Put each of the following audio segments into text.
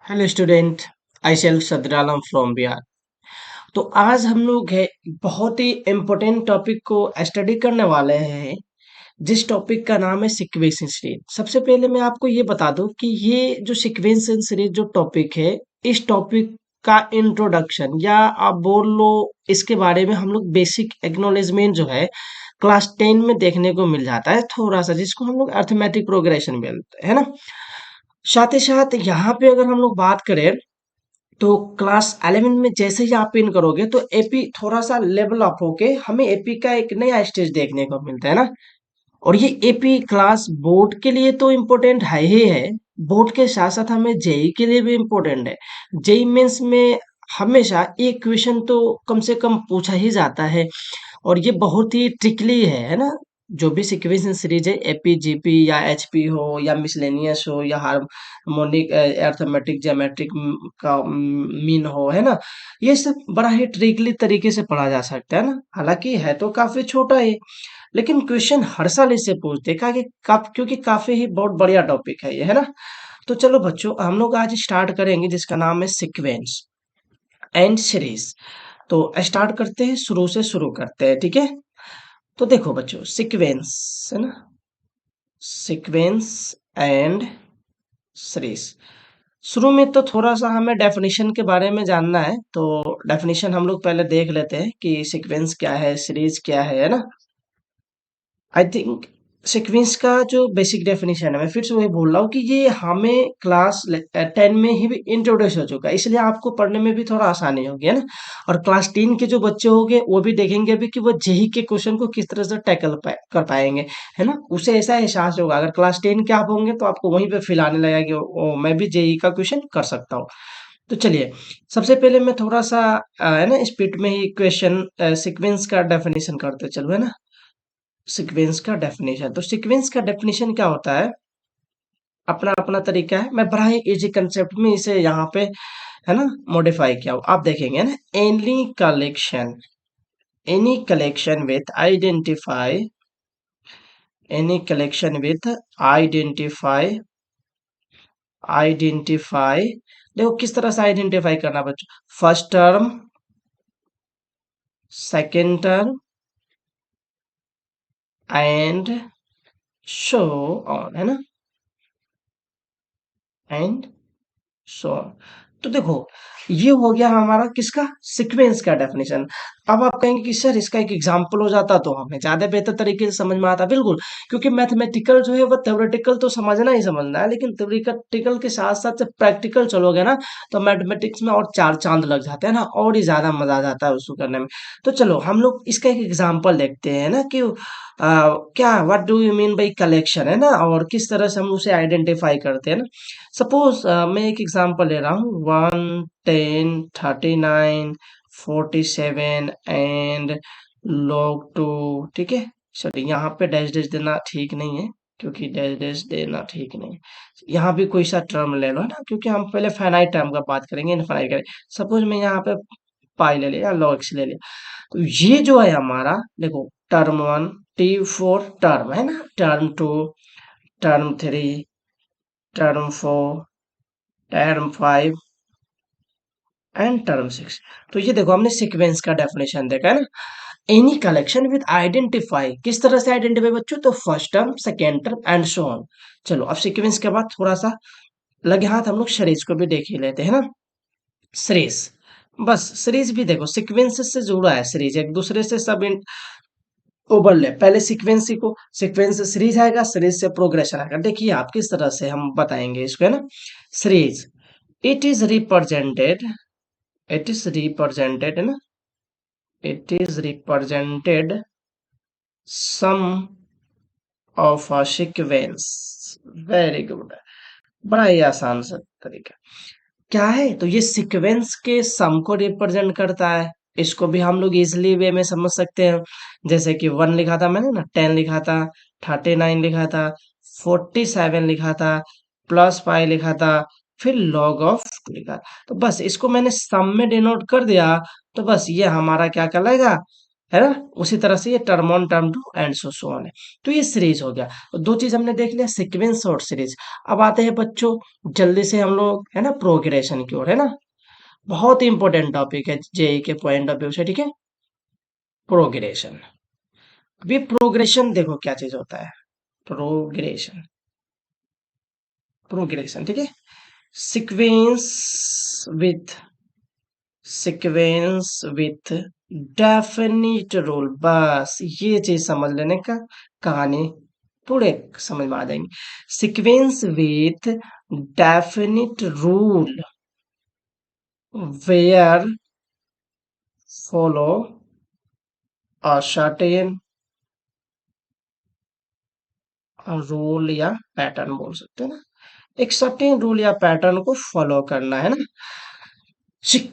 Hello student. I self Sadralam from Bihar. तो आज हम लोग है बहुत ही इम्पोर्टेंट टॉपिक को स्टडी करने वाले हैं, जिस टॉपिक का नाम है सीक्वेंस सीरीज। सबसे पहले मैं आपको ये बता दूं कि ये जो सीक्वेंस सीरीज जो टॉपिक है, इस टॉपिक का इंट्रोडक्शन या आप बोल लो इसके बारे में हम लोग बेसिक एक्नॉलेजमेंट जो है क्लास 10 में देखने को मिल जाता है थोड़ा सा, जिसको हम लोग अर्थमेटिक प्रोग्रेशन बोलते हैं ना। साथ ही साथ यहाँ पे अगर हम लोग बात करें तो क्लास 11 में जैसे ही आप इन करोगे तो एपी थोड़ा सा लेवल अप होके हमें एपी का एक नया स्टेज देखने को मिलता है ना। और ये एपी क्लास बोर्ड के लिए तो इम्पोर्टेंट है ही है, बोर्ड के साथ साथ हमें जेई के लिए भी इम्पोर्टेंट है। जेई मेंस में हमेशा एक क्वेश्चन तो कम से कम पूछा ही जाता है, और ये बहुत ही ट्रिकली है ना। जो भी सिक्वेंस सीरीज है, एपी जीपी या एचपी हो या मिसलेनियस हो या हार्मोनिक अर्थमेटिक ज्योमेट्रिक का मीन हो, है ना। ये सब बड़ा ही ट्रिकली तरीके से पढ़ा जा सकता है ना। हालांकि है तो काफी छोटा है, लेकिन क्वेश्चन हर साल इससे पूछते हैं क्योंकि काफी ही बहुत बढ़िया टॉपिक है ये, है ना। तो चलो बच्चों, हम लोग आज स्टार्ट करेंगे जिसका नाम है सीक्वेंस एंड सीरीज। तो स्टार्ट करते हैं, शुरू से शुरू करते हैं, ठीक है। तो देखो बच्चों, सीक्वेंस है ना, सीक्वेंस एंड सीरीज। शुरू में तो थोड़ा सा हमें डेफिनेशन के बारे में जानना है, तो डेफिनेशन हम लोग पहले देख लेते हैं कि सीक्वेंस क्या है, सीरीज क्या है ना। आई थिंक सीक्वेंस का जो बेसिक डेफिनेशन है, मैं फिर से वही बोल रहा हूँ कि ये हमें क्लास 10 में ही भी इंट्रोड्यूस हो चुका है, इसलिए आपको पढ़ने में भी थोड़ा आसानी होगी, है ना। और क्लास 10 के जो बच्चे होंगे वो भी देखेंगे अभी कि वो जेई के क्वेश्चन को किस तरह से कर पाएंगे, है ना। उसे ऐसा एहसास होगा, अगर क्लास 10 के आप होंगे तो आपको वहीं पे फील आने लगेगा कि मैं भी जेई का क्वेश्चन कर सकता हूँ। तो चलिए, सबसे पहले मैं थोड़ा सा है ना स्पीड में ही क्वेश्चन सीक्वेंस का डेफिनेशन करते चलो, है ना। सीक्वेंस का डेफिनेशन, तो सीक्वेंस का डेफिनेशन क्या होता है, अपना अपना तरीका है। मैं बड़ा ही इजी कंसेप्ट में इसे यहाँ पे है ना मॉडिफाई किया हूँ, आप देखेंगे ना। Collection any collection with identify any collection with identify identify देखो किस तरह से आइडेंटिफाई करना बच्चों। First term, second term and show on, है ना, एंड सो ऑन। तो देखो, ये हो गया हमारा किसका, सीक्वेंस का डेफिनेशन। अब आप कहेंगे कि सर इसका एक एग्जांपल हो जाता तो हमें ज्यादा बेहतर तरीके से समझ में आता। बिल्कुल, क्योंकि मैथमेटिकल जो है वो थ्योरेटिकल तो समझना ही समझना है, लेकिन थ्योरेटिकल के साथ साथ जब प्रैक्टिकल चलोगे ना, तो मैथमेटिक्स में और चार चांद लग जाते हैं ना, और ही ज्यादा मजा आ जाता है उसको करने में। तो चलो हम लोग इसका एक एग्जाम्पल देखते हैं ना कि क्या what do you mean by collection, है ना, और किस तरह से हम उसे आइडेंटिफाई करते हैं ना। सपोज मैं एक एग्जांपल ले रहा हूँ, 1, 10, 39, 47 एंड log 2, ठीक है। चलिए, यहाँ पे डैश डैश देना ठीक नहीं है, क्योंकि डैश डैश देना ठीक नहीं है। यहाँ भी कोई सा टर्म ले लो, है ना, क्योंकि हम पहले फाइनाइट टर्म का बात करेंगे, इनफाइनाइट करेंगे। सपोज मैं यहाँ पे पाई ले लिया, log x ले लिया। तो ये जो है हमारा, देखो, टर्म 1, T4 टर्म, है ना, term 2, term 3, term 4, term 5 and term 6। तो ये देखो, हमने सीक्वेंस का डेफिनेशन देखा है ना। एनी कलेक्शन विद आइडेंटिफाई, किस तरह से आइडेंटिफाई बच्चों, तो first term, second term and so on. चलो, अब सीक्वेंस के बाद थोड़ा सा लगे हाथ हम लोग सीरीज को भी देख ही लेते हैं ना। सीरीज, बस सीरीज भी देखो सीक्वेंस से जुड़ा है, सीरीज एक दूसरे से सब ओवरलैप। पहले सीक्वेंस को, सीक्वेंस से सीरीज आएगा, सीरीज से प्रोग्रेशन आएगा। देखिए आप किस तरह से हम बताएंगे इसको, है ना। Series, it is represented it is represented, है ना, it is represented sum of a sequence. Very good, बड़ा ही आसान सा तरीका। क्या है, तो ये सीक्वेंस के सम को रिप्रेजेंट करता है। इसको भी हम लोग इजिली वे में समझ सकते हैं। जैसे कि 1 लिखा था मैंने ना, 10 लिखा था, 39 लिखा था, 47 लिखा था, +5 लिखा था, फिर log ऑफ 2 लिखा। तो बस इसको मैंने सम में डिनोट कर दिया, तो बस ये हमारा क्या कहलाएगा, है ना? उसी तरह से ये term one, term two and so on है। तो ये सीरीज हो गया। तो दो चीज हमने देख लिया, सीक्वेंस और सीरीज। अब आते हैं बच्चों जल्दी से हम लोग, है ना, प्रोग्रेशन की ओर, है ना? बहुत ही इंपॉर्टेंट टॉपिक है जेई के पॉइंट ऑफ व्यू से, ठीक है? प्रोग्रेशन। अभी प्रोग्रेशन देखो क्या चीज होता है। प्रोग्रेशन, प्रोग्रेशन, ठीक है? Sequence with, sequence with definite rule, बस ये चीज समझ लेने का, कहानी पूरे समझ में आ जाएंगी। Sequence with definite rule where follow a certain rule या पैटर्न बोल सकते हैं ना, एक सर्टेन रूल या पैटर्न को फॉलो करना, है ना?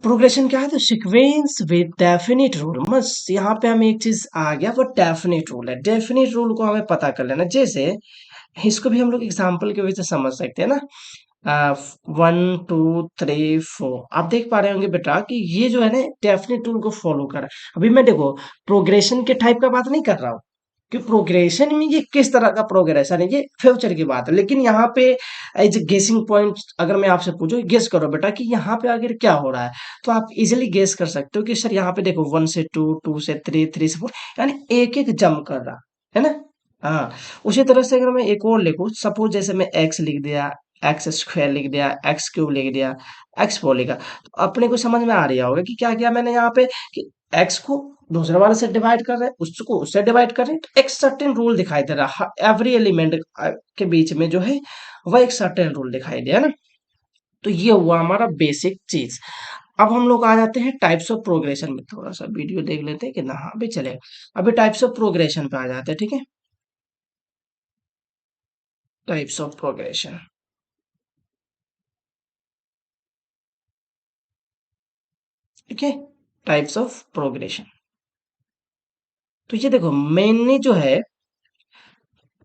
प्रोग्रेशन क्या है? तो सीक्वेंस विद डेफिनिट रूल, बस यहाँ पे हमें एक चीज आ गया, वो डेफिनिट रूल है। डेफिनिट रूल को हमें पता कर लेना। जैसे इसको भी हम लोग एग्जाम्पल की वजह से समझ सकते हैं ना। 1 2 3 4, आप देख पा रहे होंगे बेटा कि ये जो है ना डेफिनेट रूल को फॉलो कर रहा है। अभी मैं देखो प्रोग्रेशन के टाइप का बात नहीं कर रहा हूँ कि प्रोग्रेशन में ये किस तरह का प्रोग्रेशन है, ये फ्यूचर की बात है। लेकिन यहाँ पे एज गेसिंग पॉइंट अगर मैं आपसे पूछूं, गेस करो बेटा कि यहाँ पे आगे क्या हो रहा है, तो आप इजिली गेस कर सकते हो कि सर यहाँ पे देखो 1 से 2, 2 से 3, 3 से 4, यानी एक एक जंप कर रहा है ना। हाँ, उसी तरह से अगर मैं एक और लिखूं, सपोज जैसे मैं एक्स लिख दिया, एक्स स्क्वायर लिख दिया, एक्स क्यूब लिख दिया, एक्स फोर लिखा, तो अपने को समझ में आ रहा होगा कि क्या किया मैंने यहाँ पे, कि एक्स को दूसरे वाले से डिवाइड कर रहे हैं, उसको उससे डिवाइड कर रहे हैं, तो एक सर्टेन रूल दिखाई दे रहा है एवरी एलिमेंट के बीच में जो है, वह एक सर्टेन रूल दिखाई दिया ना। तो ये हुआ हमारा बेसिक चीज। अब हम लोग आ जाते हैं टाइप्स ऑफ प्रोग्रेशन में, थोड़ा सा वीडियो देख लेते हैं कि ना, हाँ भी चलेगा। अभी टाइप्स ऑफ प्रोग्रेशन पे आ जाते हैं, ठीक है? टाइप्स ऑफ प्रोग्रेशन, ठीक है? टाइप्स ऑफ प्रोग्रेशन, तो ये देखो मेनली जो है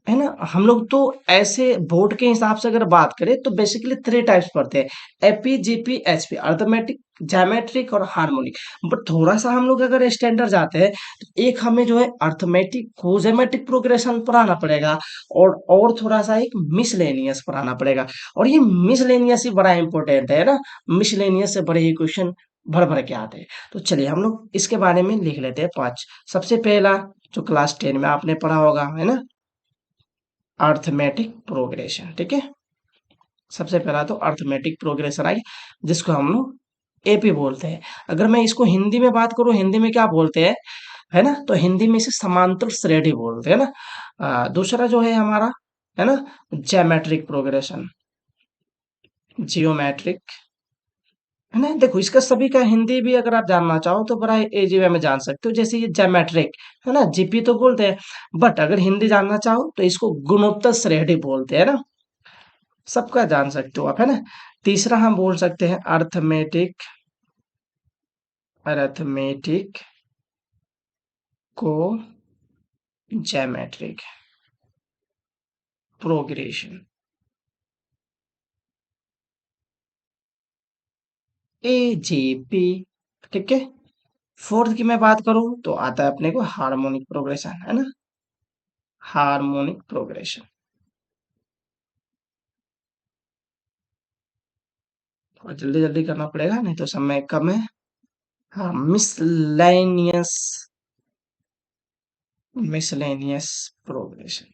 ना, हम लोग तो ऐसे बोर्ड के हिसाब से अगर बात करें तो बेसिकली थ्री टाइप्स पढ़ते हैं, AP GP HP, arithmetic, geometric और हार्मोनिक। बट थोड़ा सा हम लोग अगर स्टैंडर्ड जाते हैं तो एक हमें जो है अर्थमेटिक को ज्योमेट्रिक प्रोग्रेशन पढ़ाना पड़ेगा, और थोड़ा सा एक मिसलेनियस पढ़ाना पड़ेगा। और ये मिसलेनियस ही बड़ा इंपॉर्टेंट है ना, मिसलेनियस से बड़े ही क्वेश्चन भर भर के आते हैं। तो चलिए हम लोग इसके बारे में लिख लेते हैं पांच। सबसे पहला जो क्लास 10 में आपने पढ़ा होगा, है ना, अर्थमेटिक प्रोग्रेशन, ठीक है? सबसे पहला तो अर्थमेटिक प्रोग्रेशन आई, जिसको हम लोग एपी बोलते हैं। अगर मैं इसको हिंदी में बात करूं, हिंदी में क्या बोलते हैं, है ना, तो हिंदी में इसे समांतर श्रेणी बोलते हैं ना। दूसरा जो है हमारा, है ना, ज्योमेट्रिक प्रोग्रेशन, जियोमेट्रिक, है ना। देखो इसका सभी का हिंदी भी अगर आप जानना चाहो तो बड़ा इजी वे में जान सकते हो। जैसे ये ज्योमेट्रिक है ना, जीपी तो बोलते हैं, बट अगर हिंदी जानना चाहो तो इसको गुणोत्तर श्रेणी बोलते हैं ना। सबका जान सकते हो आप, है ना। तीसरा हम बोल सकते हैं अर्थमेटिक, अर्थमेटिक को ज्योमेट्रिक प्रोग्रेशन, एजीपी, ठीक है। फोर्थ की मैं बात करूं तो आता है अपने को हार्मोनिक प्रोग्रेशन, है ना, हार्मोनिक प्रोग्रेशन। थोड़ा जल्दी जल्दी करना पड़ेगा नहीं तो समय कम है। हाँ, मिसलेनियस, मिसलेनियस प्रोग्रेशन।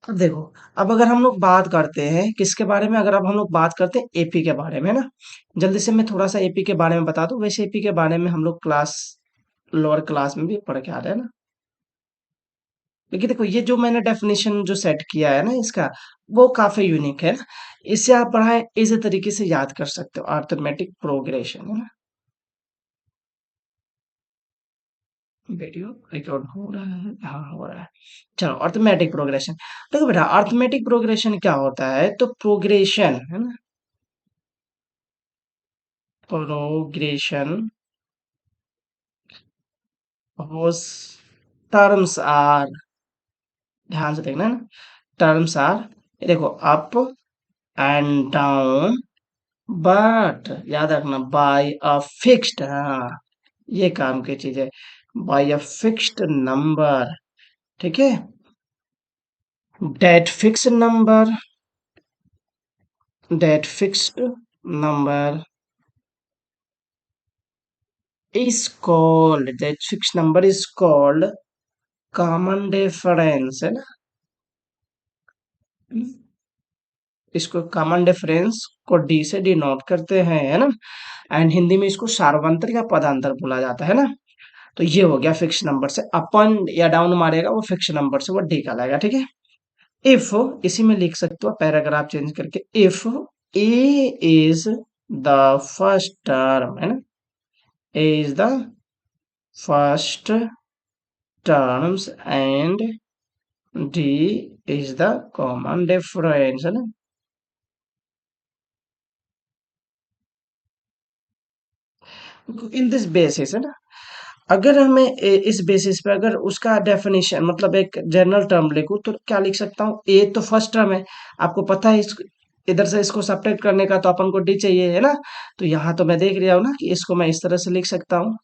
अब देखो, अब अगर हम लोग बात करते हैं किसके बारे में, अगर अब हम लोग बात करते हैं एपी के बारे में, है ना। जल्दी से मैं थोड़ा सा एपी के बारे में बता दूं। वैसे एपी के बारे में हम लोग क्लास, लोअर क्लास में भी पढ़ के आ रहे हैं ना। लेकिन देखो ये जो मैंने डेफिनेशन जो सेट किया है ना इसका, वो काफी यूनिक है ना। इससे आप पढ़ाए इसी तरीके से याद कर सकते हो, अर्थमेटिक प्रोग्रेशन, है ना। वीडियो रिकॉर्ड हो रहा है, हाँ हो रहा है। चलो, अर्थमेटिक प्रोग्रेशन। देखो बेटा अर्थमेटिक प्रोग्रेशन क्या होता है, तो प्रोग्रेशन, है ना, प्रोग्रेशन होस, टर्म्स आर, ध्यान से देखना ना, टर्म्स आर, देखो अप एंड डाउन बट याद रखना बाय अ फिक्स्ड, हाँ ये काम की चीज है, बाय अ फिक्स्ड नंबर, ठीक है। That fixed number, that fixed number is called, that fixed number is called common difference, है ना। इसको कॉमन डिफरेंस को डी से डिनोट करते हैं, है ना। एंड हिंदी में इसको सार्वंतर या पदांतर बोला जाता है ना। तो ये हो गया फिक्स नंबर से अपन या डाउन मारेगा वो फिक्स नंबर से वो डी का लाएगा, ठीक है। इफ, इसी में लिख सकते हो पैराग्राफ चेंज करके, if A is the first term, है ना, A is the first terms and D is the common difference, है ना। इन दिस बेसिस, है ना, अगर हमें इस बेसिस पे अगर उसका डेफिनेशन मतलब एक जनरल टर्म लिखूं तो क्या लिख सकता हूँ, ए तो फर्स्ट टर्म है, आपको पता है, इस इधर से इसको सब्ट्रैक्ट करने का तो अपन को डी चाहिए, है ना। तो यहाँ तो मैं देख रहा हूँ ना कि इसको मैं इस तरह से लिख सकता हूँ,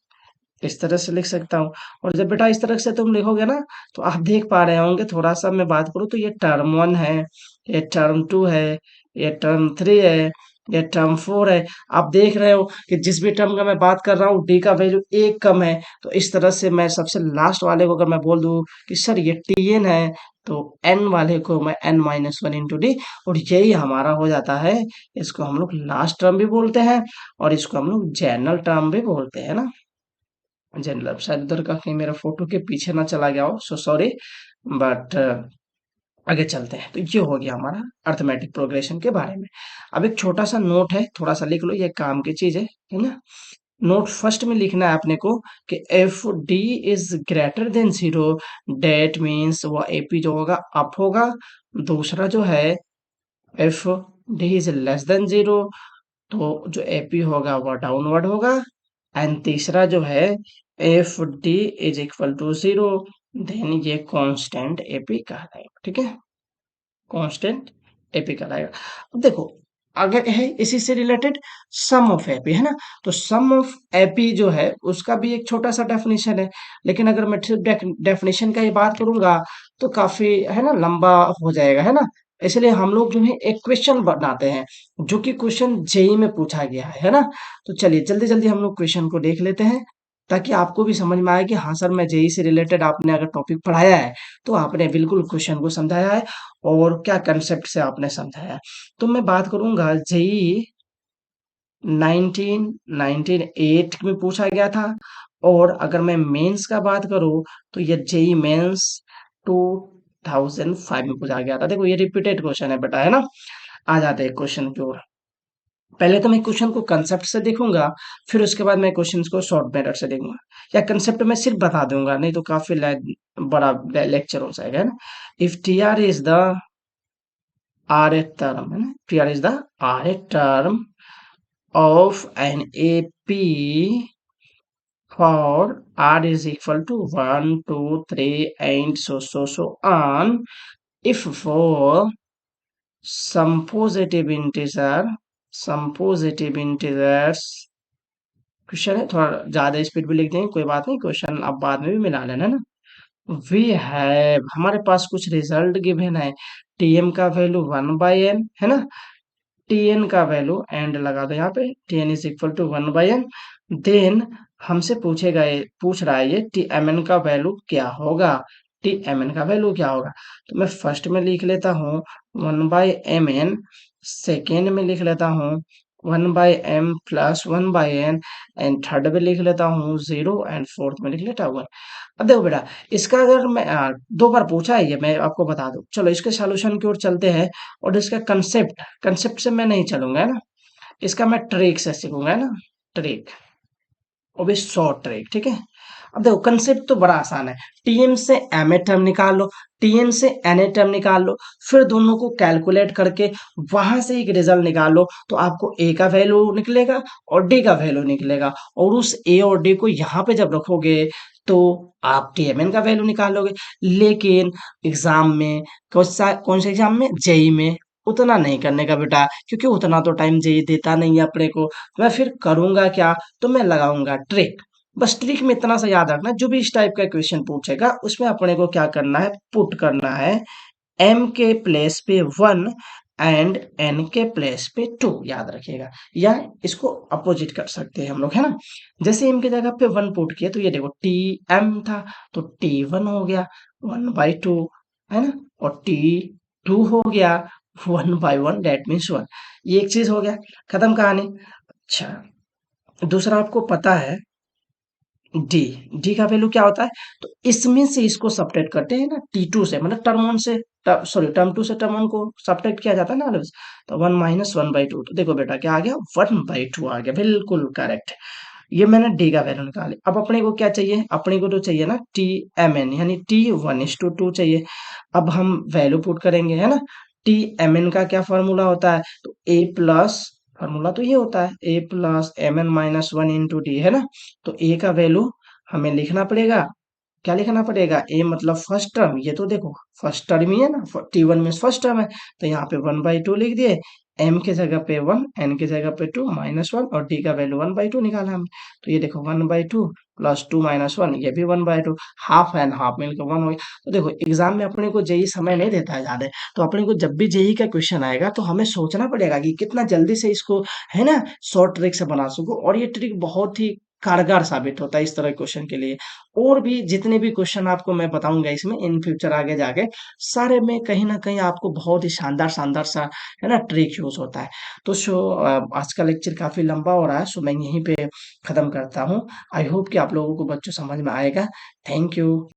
इस तरह से लिख सकता हूँ। और जब बेटा इस तरह से तुम लिखोगे ना तो आप देख पा रहे होंगे, थोड़ा सा मैं बात करूँ तो ये टर्म वन है, ये टर्म टू है, ये टर्म थ्री है, ये टर्म फोर है। आप देख रहे हो कि जिस भी टर्म का मैं बात कर रहा हूँ डी का वैल्यू एक कम है। तो इस तरह से मैं सबसे लास्ट वाले को अगर मैं बोल दूं कि सर ये टी एन है, तो एन वाले को मैं n minus one into d, और यही हमारा हो जाता है। इसको हम लोग लास्ट टर्म भी बोलते हैं और इसको हम लोग जनरल टर्म भी बोलते हैं ना। जनरल, शायद उधर का कहीं मेरा फोटो के पीछे ना चला गया हो, सो सॉरी। बट आगे चलते हैं। तो ये हो गया हमारा अर्थमेटिक प्रोग्रेशन के बारे में। अब एक छोटा सा नोट है, थोड़ा सा लिख लो, ये काम की चीज है ना। नोट फर्स्ट में लिखना है अपने को कि F d is greater than zero, that means वो एपी जो होगा अप होगा। दूसरा जो है if d is less than zero, तो जो एपी होगा वो डाउनवर्ड होगा। एंड तीसरा जो है if d is equal to zero, then ये कांस्टेंट एपी कहलाएगा, ठीक है, कांस्टेंट एपी कहलाएगा। अब देखो, अगर है इसी से रिलेटेड सम ऑफ एपी, है ना। तो सम ऑफ एपी जो है उसका भी एक छोटा सा डेफिनेशन है, लेकिन अगर मैं डेफिनेशन का ही बात करूंगा तो काफी है ना लंबा हो जाएगा, है ना। इसलिए हम लोग जो है एक क्वेश्चन बनाते हैं जो कि क्वेश्चन जेई में पूछा गया है ना। तो चलिए जल्दी जल्दी हम लोग क्वेश्चन को देख लेते हैं, ताकि आपको भी समझ में आए कि हाँ सर, मैं जेई से रिलेटेड आपने अगर टॉपिक पढ़ाया है तो आपने बिल्कुल क्वेश्चन को समझाया है और क्या कंसेप्ट से आपने समझाया है। तो मैं बात करूंगा जेई 1998 में पूछा गया था, और अगर मैं मेंस का बात करूं तो ये जेई मेंस 2005 में पूछा गया था। देखो ये रिपीटेड क्वेश्चन है बेटा, है ना। आ जाते हैं क्वेश्चन की ओर। पहले तो मैं क्वेश्चन को कंसेप्ट से देखूंगा, फिर उसके बाद मैं क्वेश्चन को शॉर्ट मेथड से देखूंगा, या कंसेप्ट में सिर्फ बता दूंगा, नहीं तो काफी बड़ा लेक्चर हो जाएगा, है ना। If t r is the r a term, है ना, t r is the r a term of an AP for R is equal to 1, 2, 3, and so on. If for some positive integers, question है थोड़ा ज्यादा speed में लिख देंगे, कोई बात नहीं, क्वेश्चन आप बाद में भी मिला लेना ना। वी हैव, हमारे पास कुछ रिजल्ट गिवन है, टीएम का वैल्यू 1/n, है ना। टीएन का वैल्यू एंड लगा दो यहाँ पे, t n is equal to 1/n। Then हमसे पूछ रहा है ये टी एम एन का वैल्यू क्या होगा, टी एम एन का वैल्यू क्या होगा। तो मैं फर्स्ट में लिख लेता हूँ 1/mn, सेकेंड में लिख लेता हूँ 1/m plus 1/n, and third में लिख लेता हूँ 0, एंड फोर्थ में लिख लेता हूँ 1। अब देखो बेटा, इसका अगर मैं दो बार पूछा है ये, मैं आपको बता दूं, चलो इसके सॉल्यूशन की ओर चलते हैं। और इसका कंसेप्ट, कंसेप्ट से मैं नहीं चलूंगा, है ना, इसका मैं ट्रिक से सीखूंगा, है ना, ट्रिक, और भी शॉर्ट ट्रिक, ठीक है। अब देखो कंसेप्ट तो बड़ा आसान है, टीएम से एम टर्म निकाल लो, टीएन से एन टर्म निकाल लो, फिर दोनों को कैलकुलेट करके वहां से एक रिजल्ट निकाल लो, तो आपको ए का वैल्यू निकलेगा और डी का वैल्यू निकलेगा, और उस ए और डी को यहाँ पे जब रखोगे तो आप टीएमएन का वैल्यू निकालोगे। लेकिन एग्जाम में, कौन से एग्जाम में, जेई में, उतना नहीं करने का बेटा, क्योंकि उतना तो टाइम जे देता नहीं है अपने को। मैं फिर करूंगा क्या, तो मैं लगाऊंगा ट्रिक। बस ट्रिक में इतना सा याद रखना, जो भी इस टाइप का क्वेश्चन पूछेगा उसमें अपने को क्या करना है, पुट करना है एम के प्लेस पे वन एंड एन के प्लेस पे टू, याद रखिएगा। या इसको अपोजिट कर सकते हैं हम लोग, है ना। जैसे एम की जगह पे वन पुट किया तो ये देखो टी एम था, तो टी वन हो गया 1/2, है ना। और टी टू हो गया 1/1, डेट मीन्स वन। ये एक चीज हो गया, खत्म कहानी। अच्छा, दूसरा आपको पता है डी, डी का वैल्यू क्या होता है, तो इसमें से इसको सब्ट्रैक्ट करते हैं ना टी टू से, मतलब टर्म वन से, सॉरी टर्म टू से टर्म वन को सब्ट्रैक्ट किया जाता है ना ऑलवेज। तो 1 - 1/2, तो देखो बेटा क्या आ गया, 1/2 आ गया, बिल्कुल करेक्ट। ये मैंने डी का वैल्यू निकाले। अब अपने को क्या चाहिए, अपने को तो चाहिए ना टी एम एन, यानी टी 1:2 चाहिए। अब हम वैल्यू पुट करेंगे, है ना। टी एम एन का क्या फॉर्मूला होता है, तो ए प्लस, फॉर्मूला तो ये होता है A plus M N -1 into D, है ना। तो ए का वैल्यू हमें लिखना पड़ेगा, क्या लिखना पड़ेगा, ए मतलब फर्स्ट टर्म, ये तो देखो फर्स्ट टर्म ही है ना, टी वन में फर्स्ट टर्म है, तो यहाँ पे 1/2 लिख दिए। एम के जगह पे वन, एन के जगह पे टू, -1, और डी का वैल्यू 1/2 निकाला हमने। तो ये देखो 1/2 प्लस 2 - 1, ये भी 1/2, हाफ एंड हाफ मिलकर वन हो गया। तो देखो एग्जाम में अपने को जेई समय नहीं देता है ज्यादा, तो अपने को जब भी जेई का क्वेश्चन आएगा तो हमें सोचना पड़ेगा कि कितना जल्दी से इसको, है ना, शॉर्ट ट्रिक से बना सको। और ये ट्रिक बहुत ही कारगर साबित होता है इस तरह के क्वेश्चन के लिए। और भी जितने भी क्वेश्चन आपको मैं बताऊंगा इसमें इन फ्यूचर आगे जाके, सारे में कहीं ना कहीं आपको बहुत ही शानदार शानदार सा, है ना, ट्रिक यूज होता है। तो आज का लेक्चर काफी लंबा हो रहा है, सो मैं यहीं पे खत्म करता हूँ। आई होप कि आप लोगों को बच्चों समझ में आएगा। Thank you.